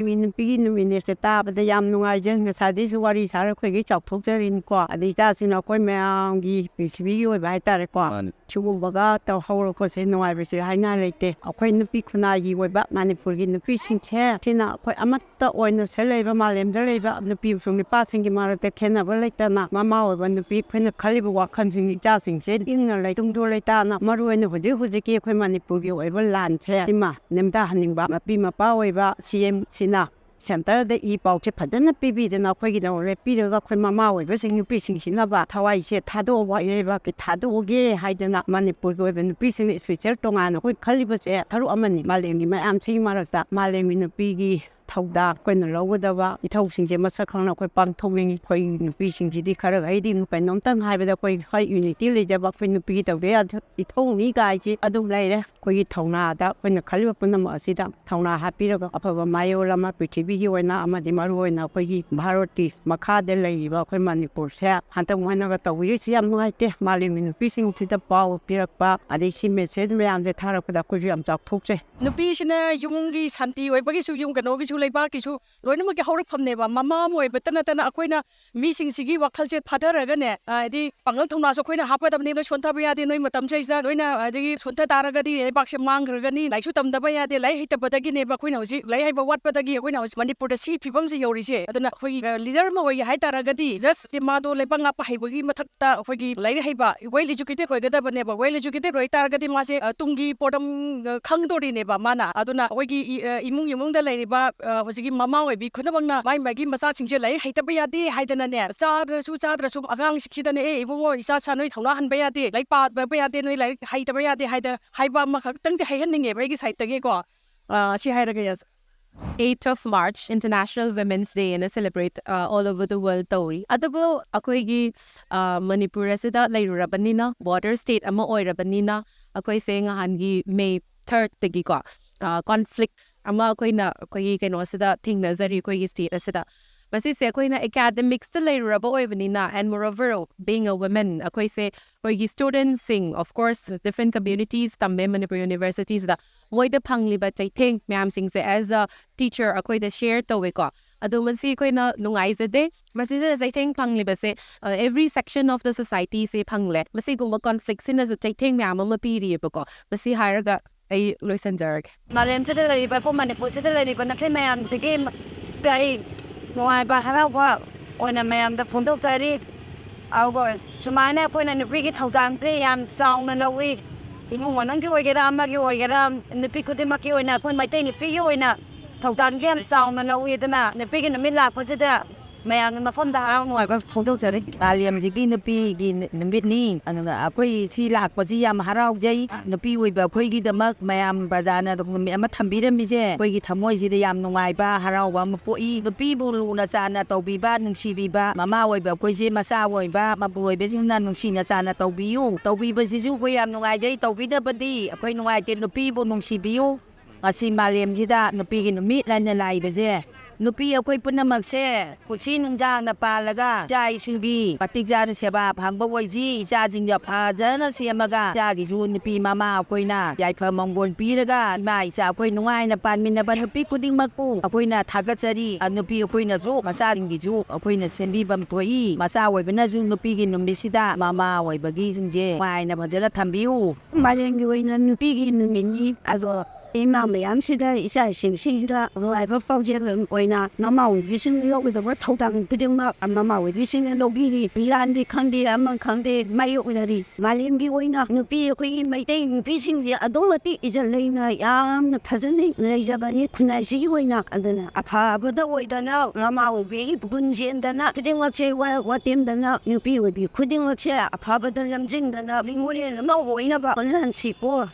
Nupi numinese tabada yam nungaijeng ngsadisi wari sara khwegi chawthokjarin ko adi tasina koi mayam gi prithvi oi bai tare ko chugumbaga taw hawro ko se nungai bese haina leite akhoi nupi khuna gi oi ba Manipur gi nupi singche tina akhoi amatta oina selaiba malem leiba nupi sungni pa singi marate khena ba leitana mama oi ba nupi khena khaliba wakhan singi cha singse ingna leitung do leitana maru oina huji ki akhoi Manipur gi oi ba lan che tima nemda haningba mapi mapa oi ba CM Center the e-pouch Padana Pibi, the Naquagino, repeated a Mama with visiting pissing Hinaba, Hawaii, Tado, whatever, Tado, gay, hiding up Manipur, and pissing is with Tongan, with Calibus air, Taru Amani, Maling, my aunt Marata, Maling in a piggy. Tauda when the lower the va, it hopes in Jemasakana, Quipang Towing, Queen, Pissing Gidi Karagadi, Penontan, High with a quite high unity, the Buffin the Peter, it told me, guys, I don't later, Quay Tona, that when the Calipunama Sita, Tona happy up of Mayolama, Pritibi, and Amadi Maru, and Apogi, Barotis, Maca de Lay, Manipur, Hunter Wanagata, we see I'm like Maling in pissing to the ball, Pirapa, and they see me said me and the Tarapada Kujiam Talk. Nupishina, Yungi, Santi, Webagisu, Yunganovisu, Lebakisu, Ronamaka Horapam Neva, Mamma, Betana, Aquina, missing Sigi, Wakaljet, Pataragane, the Pangatona, Soquina, Hapa, the name of Sontabia, the name of Tamjasa, Rina, the Sonta Taragadi, Baxamang, Ragani, like Sutam Dabaya, the Lay, the Patagini, Baquino, Lay, what Patagi, when I was Manipur, the sea, people, the Yorise, the leader, Haitaragadi, just the Mado, Lepanga, Hibugi, Matata, Wagi, Lay Heba, well educated, never well educated, Targadi Mase, Tungi, Potom, Kangdori, Neba, Mana, Aduna, Wagi, Imung, the lady, was a Mama, we couldn't have my Maggie massaging jelly, Haitabayadi, Haidana, Sadra, Sudra, Avang, Sidan, Evo, Sasano, Holan Bayadi, like Pat, Bayadi, like Haitabayadi, Haiba Makatan, the Hayaning, a Regis Haitagego. She had a guess. 8th of March, International Women's Day, and celebrate all over the world. Tori. Adabo, akoigi Manipur resida, like Rabanina, border state, ama oi Rabanina, akoi saying hangi May 3rd, tagiko. Conflict, ama akoi na, akoi kanosida, thing nazari, akoi state resida. Masi se akoi na academics to like Rabo Oivanina, and moreover, being a woman, akoi say, akoi students sing, of course, different communities, tambe Manipur universities, the Moy the Pangli, but I think Ma'am sings as a teacher, akoi the share to wiko. Ado masi akoi na nungaiza de, masi as I think Pangli base, every section of the society say Pangle, masi gumba conflicts in as I think Ma'am mapiri boko, masi hiraga. Ay Luisan Jarg. Malem to the lady by Manipur, the lady, but the man, the game, no, I but have what when a man the Punto Tari. I'll go to my nap when and bring it how down three and sound and away. Even one until I get on Maggie, get on in the pico de Macchio and I put my tiny figure in a Tautan Gam sound and away the night, and the pig in the middle was it there. Mayang in the fund down, I was Punto Tari. I am the guinea pig in the midney, and a quay sea lack was Yam Harao Jay, the pea with a quiggy the mug, Mayam Badana, the Matambida Mije, Quiggy Tamoji, the Yam Noiba, Harao, Wamapoi, the people Luna Sana, Toby Bad and Shibiba, Mama, Quiji Masawa, Maboy, Bezunan, Sina Sana, Toby, Toby Bazizu, we am no idea, Toby the Badi, a quay no idea, the people no Shibu, I see Maliam Gida, no pig in the meat and the live there. Nupi ako'y punamagse, kusinong dyan na palaga, jay sugi, patig dyan siya ba, hangbaway zi, jajing yap ha, dyan na siya maga, jagi jun nupi mama ako'y na, jay pa monggon piraga, may sa ako'y nungay na panmin na ba, nupi kuding magpo, ako'y na tagat sari, at nupi ako'y na zo, masaring gizu, ako'y na sembibam to'i, masaway ba na zo nupi ginumbisida, mama away bagising je, may na badala tambiyo. Maling gawin na nupi ginumini, azo, Imam Sida is a Sida, life of Faujan, Oina, Nama, vision with the word Totan, putting up, and Mamma with vision and Lobby, Pilandi, Kandi, Amman Kandi, Mayo Winari, Malim Gioina, Nupi, Queen, my day, fishing the Adomati is a lane, Yam, the peasant, Najabani, Kunazi, Wina, and then a pub, but the way done out, Nama will be Bunji and the nut, didn't watch what them the nut, Nupi would be, couldn't watch a pub, but the Lamzing, the nut, being willing, no, Wina, but and she poor.